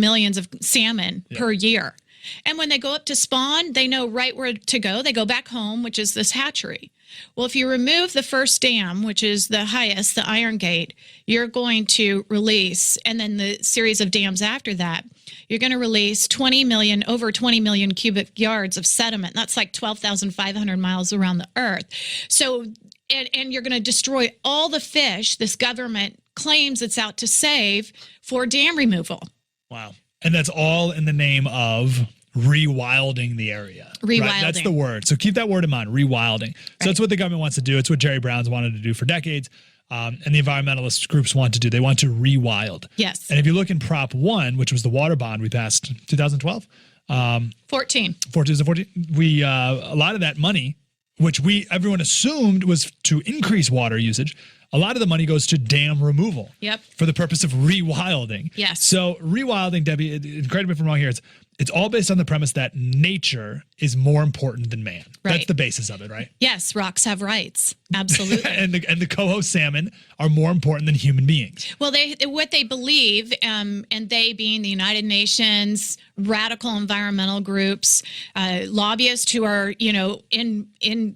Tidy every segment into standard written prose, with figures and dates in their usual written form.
millions of salmon per year. And when they go up to spawn, they know right where to go. They go back home, which is this hatchery. Well, if you remove the first dam, which is the highest, the Iron Gate, you're going to release, and then the series of dams after that, you're going to release over 20 million cubic yards of sediment. That's like 12,500 miles around the earth. So, and you're going to destroy all the fish this government claims it's out to save for dam removal. Wow. And that's all in the name of rewilding the area. Rewilding. Right? That's the word. So keep that word in mind, rewilding. So that's what the government wants to do. It's what Jerry Brown's wanted to do for decades. And the environmentalist groups want to do. They want to rewild. Yes. And if you look in Prop 1, which was the water bond we passed 2012. 14. We, a lot of that money, which everyone assumed was to increase water usage, a lot of the money goes to dam removal. Yep. For the purpose of rewilding. Yes. So rewilding, Debbie, correct me if I'm wrong here, it's all based on the premise that nature is more important than man. Right. That's the basis of it, right? Yes, rocks have rights. Absolutely. and the coho salmon are more important than human beings. Well, what they believe, and they being the United Nations, radical environmental groups, lobbyists who are, in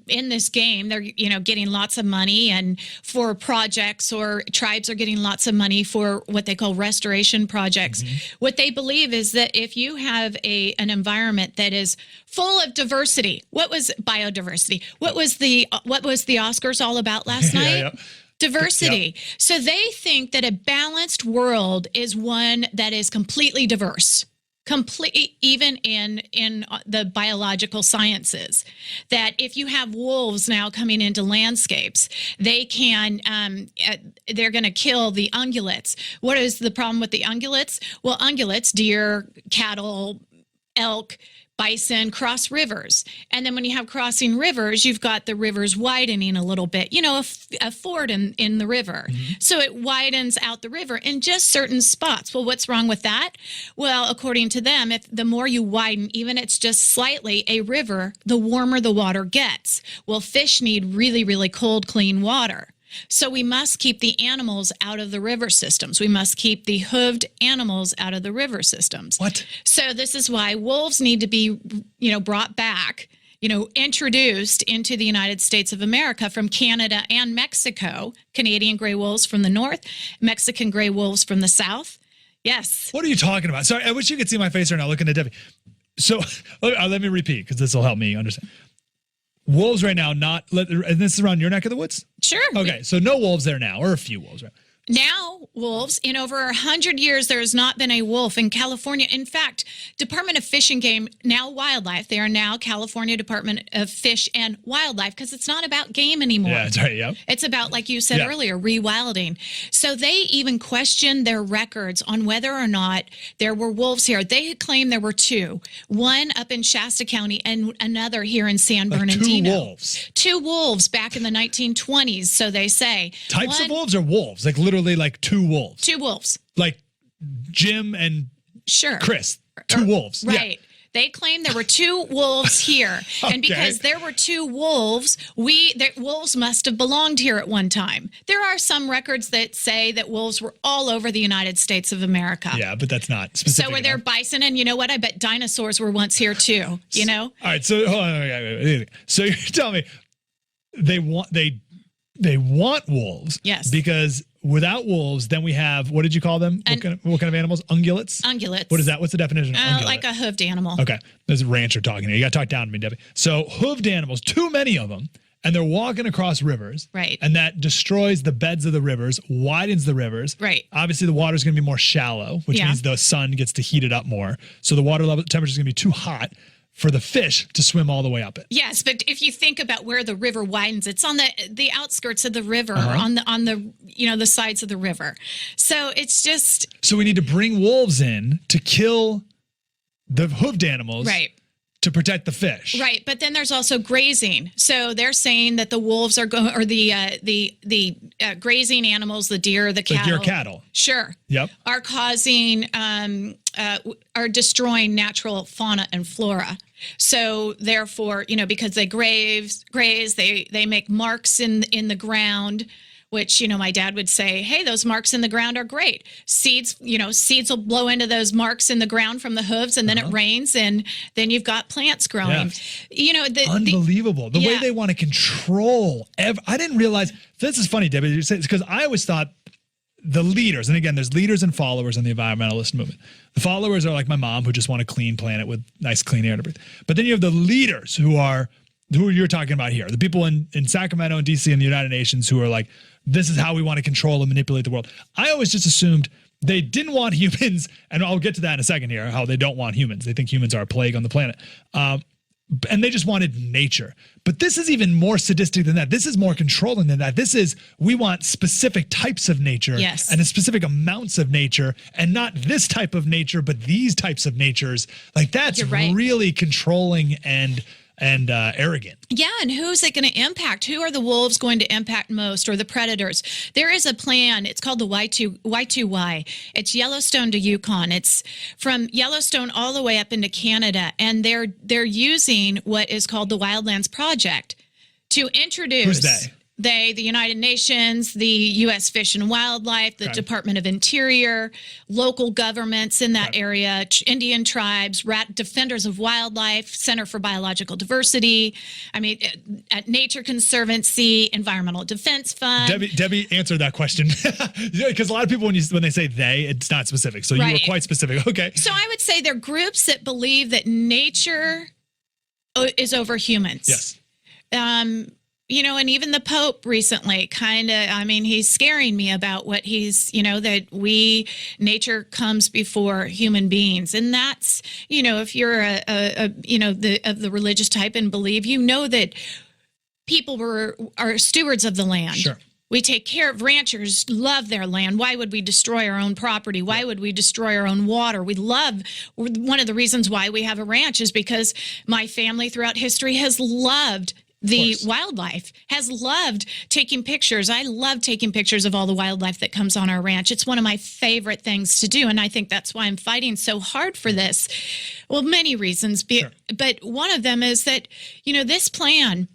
this game, they're, getting lots of money and for projects, or tribes are getting lots of money for what they call restoration projects. Mm-hmm. What they believe is that if you have an environment that is full of diversity, what was biodiversity? What was the Oscars all about last night? Yeah. Diversity. Yep. So they think that a balanced world is one that is completely diverse. Even in the biological sciences, that if you have wolves now coming into landscapes, they're going to kill the ungulates. What is the problem with the ungulates? Well, ungulates, deer, cattle, elk, bison cross rivers. And then when you have crossing rivers, you've got the rivers widening a little bit, a ford in the river. Mm-hmm. So it widens out the river in just certain spots. Well, what's wrong with that? Well, according to them, if the more you widen, even it's just slightly a river, the warmer the water gets. Well, fish need really, really cold, clean water. So we must keep the animals out of the river systems. We must keep the hooved animals out of the river systems. What? So this is why wolves need to be, brought back, introduced into the United States of America from Canada and Mexico. Canadian gray wolves from the north, Mexican gray wolves from the south. Yes. What are you talking about? Sorry, I wish you could see my face right now looking at Debbie. So let me repeat, because this will help me understand. Wolves right now, and this is around your neck of the woods? Sure. Okay, so no wolves there now, or a few wolves, right? Now, wolves, in over 100 years, there has not been a wolf in California. In fact, Department of Fish and Game, now Wildlife, they are now California Department of Fish and Wildlife, because it's not about game anymore. Yeah, that's right, yeah. It's about, like you said earlier, rewilding. So they even questioned their records on whether or not there were wolves here. They had claimed there were two, one up in Shasta County and another here in San Bernardino. Two wolves. Two wolves back in the 1920s, so they say. Types of wolves or wolves? Like literally like two wolves? Two wolves. Like Jim and Chris. Two wolves. Right. Yeah. They claim there were two wolves here. And because there were two wolves, wolves must have belonged here at one time. There are some records that say that wolves were all over the United States of America. Yeah, but that's not specific. So were there bison? And you know what? I bet dinosaurs were once here too, All right, so hold on. So you're telling me they want wolves. Yes. Because without wolves, then we have, what did you call them? What kind of animals? Ungulates? Ungulates. What is that? What's the definition of ungulate? Like a hooved animal. Okay. There's a rancher talking here. You got to talk down to me, Debbie. So hooved animals, too many of them, and they're walking across rivers. Right. And that destroys the beds of the rivers, widens the rivers. Right. Obviously, the water is going to be more shallow, which means the sun gets to heat it up more. So the water level temperature is going to be too hot for the fish to swim all the way up it. Yes, but if you think about where the river widens, it's on the outskirts of the river, on the the sides of the river. So it's just. So we need to bring wolves in to kill the hooved animals, right, to protect the fish. Right, but then there's also grazing. So they're saying that the wolves are going, or the grazing animals, the deer, the cattle. Like deer, cattle. Sure. Yep. Are causing, are destroying natural fauna and flora. So therefore, because they graze, they make marks in the ground. which, my dad would say, hey, those marks in the ground are great. Seeds will blow into those marks in the ground from the hooves, and then it rains, and then you've got plants growing. Unbelievable. The way they want to control. I didn't realize, this is funny, Debbie, because I always thought the leaders, and again, there's leaders and followers in the environmentalist movement. The followers are like my mom, who just want a clean planet with nice clean air to breathe. But then you have the leaders who you're talking about here, the people in Sacramento and DC and the United Nations who are like, this is how we want to control and manipulate the world. I always just assumed they didn't want humans, and I'll get to that in a second here, how they don't want humans. They think humans are a plague on the planet. And they just wanted nature. But this is even more sadistic than that. This is more controlling than that. This is, we want specific types of nature and specific amounts of nature, and not this type of nature, but these types of natures. Like, that's really controlling and arrogant. Yeah, and who's it going to impact? Who are the wolves going to impact most, or the predators? There is a plan. It's called the Y2Y. It's Yellowstone to Yukon. It's from Yellowstone all the way up into Canada, and they're using what is called the Wildlands Project to introduce. Who's they? The United Nations, the U.S. Fish and Wildlife, the Department of Interior, local governments in that area, Indian tribes, defenders of wildlife, Center for Biological Diversity, at Nature Conservancy, Environmental Defense Fund. Debbie answered that question, because a lot of people, when they say they, it's not specific. So you were quite specific. Okay. So I would say they're groups that believe that nature is over humans. Yes. And even the Pope recently he's scaring me about what he's, that nature comes before human beings. And that's, if you're of the religious type and believe, that people are stewards of the land. Sure. We take care of ranchers, love their land. Why would we destroy our own property? Why would we destroy our own water? One of the reasons why we have a ranch is because my family throughout history has loved the wildlife, has loved taking pictures. I love taking pictures of all the wildlife that comes on our ranch. It's one of my favorite things to do, and I think that's why I'm fighting so hard for this. Well, many reasons, but one of them is that, this plan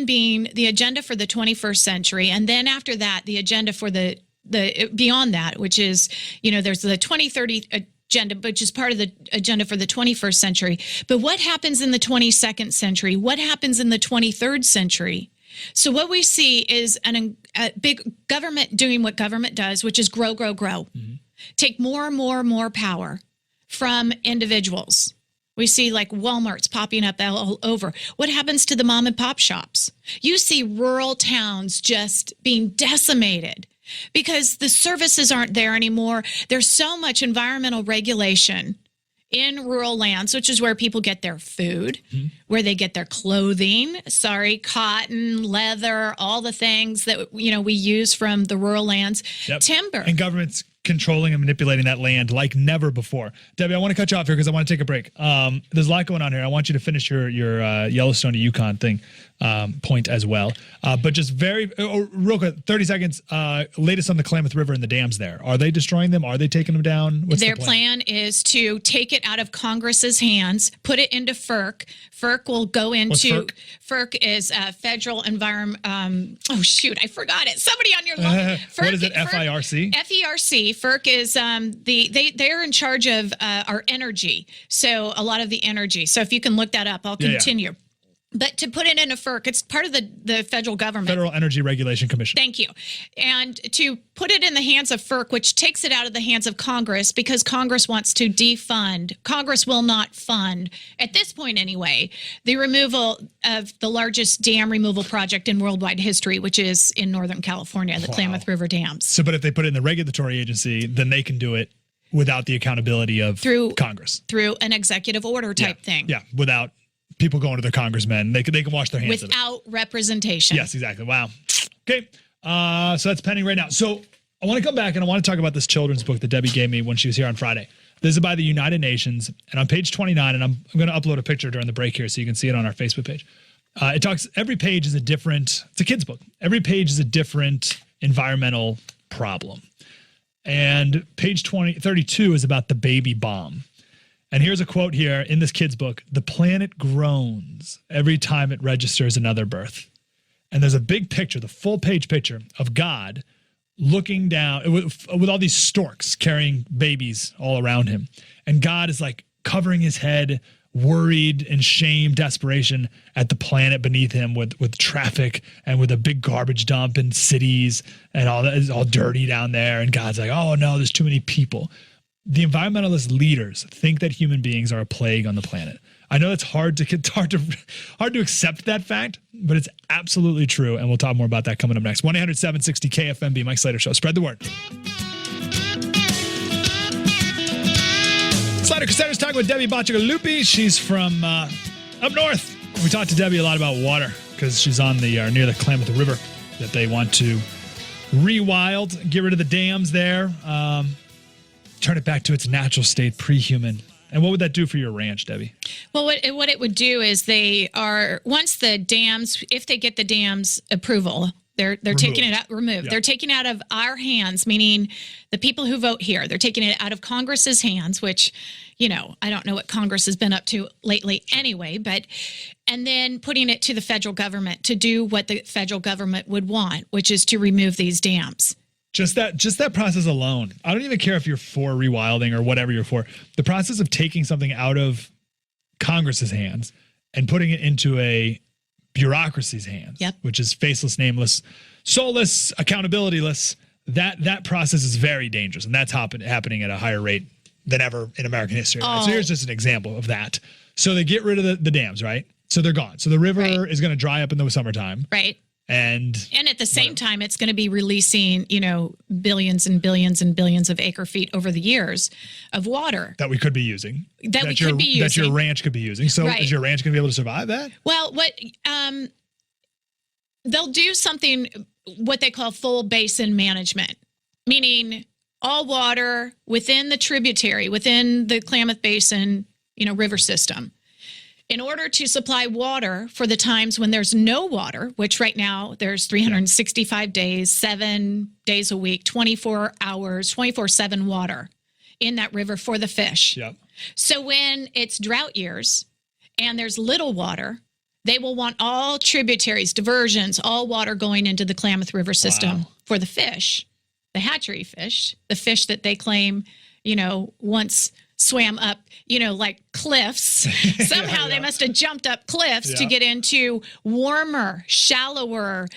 being the agenda for the 21st century, and then after that, the agenda for the beyond that, which is, there's the 2030 agenda, which is part of the agenda for the 21st century. But what happens in the 22nd century? What happens in the 23rd century? So what we see is a big government doing what government does, which is grow. Mm-hmm. Take more and more power from individuals. We see like Walmart's popping up all over. What happens to the mom and pop shops? You see rural towns just being decimated because the services aren't there anymore. There's so much environmental regulation in rural lands, which is where people get their food, where they get their clothing, cotton, leather, all the things that, we use from the rural lands, timber. And governments controlling and manipulating that land like never before. Debbie, I want to cut you off here because I want to take a break. There's a lot going on here. I want you to finish your Yellowstone to Yukon thing point as well. But just real quick, 30 seconds, latest on the Klamath River and the dams there. Are they destroying them? Are they taking them down? What's their plan is to take it out of Congress's hands, put it into FERC. FERC will go into... What's FERC? FERC is Federal Environment... oh, shoot, I forgot it. Somebody on your line. What is it, FIRC? FERC. FERC is... they're in charge of our energy. So a lot of the energy. So if you can look that up, I'll continue. But to put it into FERC, it's part of the federal government. Federal Energy Regulation Commission. Thank you. And to put it in the hands of FERC, which takes it out of the hands of Congress, because Congress wants to defund. Congress will not fund, at this point anyway, the removal of the largest dam removal project in worldwide history, which is in Northern California, the Klamath River dams. So, but if they put it in the regulatory agency, then they can do it without the accountability of Congress. Through an executive order type thing. Yeah, without people going to their congressmen. They can wash their hands without representation. Yes, exactly. Wow. Okay. So that's pending right now. So I want to come back and I want to talk about this children's book that Debbie gave me when she was here on Friday. This is by the United Nations, and on page 29, and I'm going to upload a picture during the break here so you can see it on our Facebook page. It talks, every page is it's a kid's book. Every page is a different environmental problem. And page 32 is about the baby bomb. And here's a quote here in this kid's book: "The planet groans every time it registers another birth." And there's a big picture, the full page picture of God looking down with all these storks carrying babies all around him. And God is like covering his head, worried and shame, desperation at the planet beneath him with traffic and with a big garbage dump in cities and all that is all dirty down there. And God's like, oh no, there's too many people. The environmentalist leaders think that human beings are a plague on the planet. I know it's hard to accept that fact, but it's absolutely true. And we'll talk more about that coming up next. 1-800-760-KFMB, Mike Slater Show. Spread the word. Slater Crusaders talking with Debbie Bacigalupi. She's from up north. We talked to Debbie a lot about water because she's on the near the Klamath River that they want to rewild, get rid of the dams there, turn it back to its natural state, pre-human. And what would that do for your ranch, Debbie? Well, what it would do is once the dams, if they get the dams approval, they're taking it out, removed. Yep. They're taking it out of our hands, meaning the people who vote here. They're taking it out of Congress's hands, which, I don't know what Congress has been up to lately anyway, and then putting it to the federal government to do what the federal government would want, which is to remove these dams. Just that process alone. I don't even care if you're for rewilding or whatever you're for. The process of taking something out of Congress's hands and putting it into a bureaucracy's hands, yep, which is faceless, nameless, soulless, accountabilityless. That process is very dangerous, and that's happening at a higher rate than ever in American history. Right? So here's just an example of that. So they get rid of the dams, right? So they're gone. So the river is going to dry up in the summertime. Right. And at the same time, it's going to be releasing, billions and billions and billions of acre feet over the years of water that we could be using. That your ranch could be using. So is your ranch going to be able to survive that? Well, they'll do something, what they call full basin management, meaning all water within the tributary, within the Klamath Basin, river system. In order to supply water for the times when there's no water, which right now there's 365 days, 7 days a week, 24 hours, 24/7 water in that river for the fish. Yep. So when it's drought years and there's little water, they will want all tributaries, diversions, all water going into the Klamath River system for the fish, the hatchery fish, the fish that they claim, once swam up, like cliffs. Somehow they must have jumped up cliffs to get into warmer, shallower,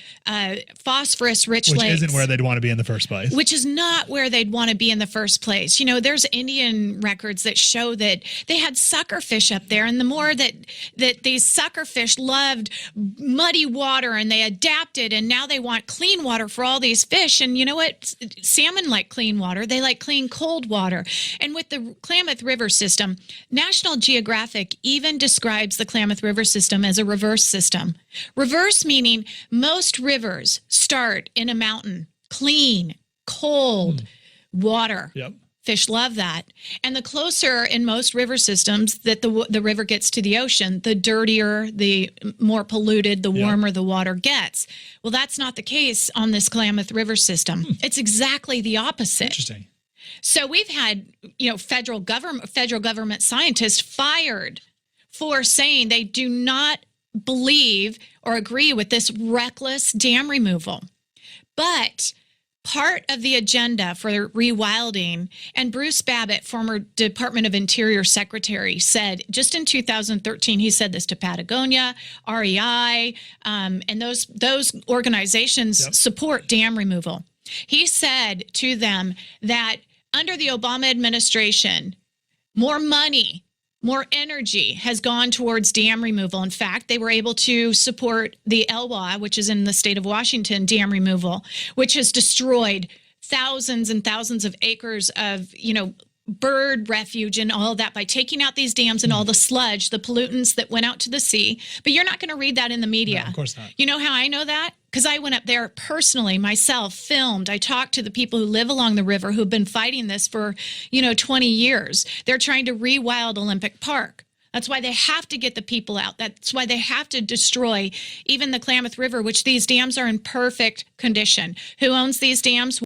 phosphorus-rich lakes. Which isn't where they'd want to be in the first place. Which is not where they'd want to be in the first place. There's Indian records that show that they had suckerfish up there, and the more that these suckerfish loved muddy water and they adapted, and now they want clean water for all these fish. And you know what? Salmon like clean water. They like clean, cold water. And with the Klamath River system, National Geographic even describes the Klamath River system as a reverse system. Reverse meaning most rivers start in a mountain, clean, cold water. Yep. Fish love that. And the closer in most river systems that the river gets to the ocean, the dirtier, the more polluted, the warmer the water gets. Well, that's not the case on this Klamath River system. It's exactly the opposite. Interesting. So we've had, federal government scientists fired for saying they do not believe or agree with this reckless dam removal. But part of the agenda for rewilding, and Bruce Babbitt, former Department of Interior Secretary, said just in 2013, he said this to Patagonia, REI, and those organizations support dam removal. He said to them that under the Obama administration, more money, more energy has gone towards dam removal. In fact, they were able to support the Elwha, which is in the state of Washington, dam removal, which has destroyed thousands and thousands of acres of, bird refuge and all of that by taking out these dams and all the sludge, the pollutants that went out to the sea. But you're not going to read that in the media. No, of course not. You know how I know that? Because I went up there personally, myself, filmed. I talked to the people who live along the river who've been fighting this for, 20 years. They're trying to rewild Olympic Park. That's why they have to get the people out. That's why they have to destroy even the Klamath River, which these dams are in perfect condition. Who owns these dams?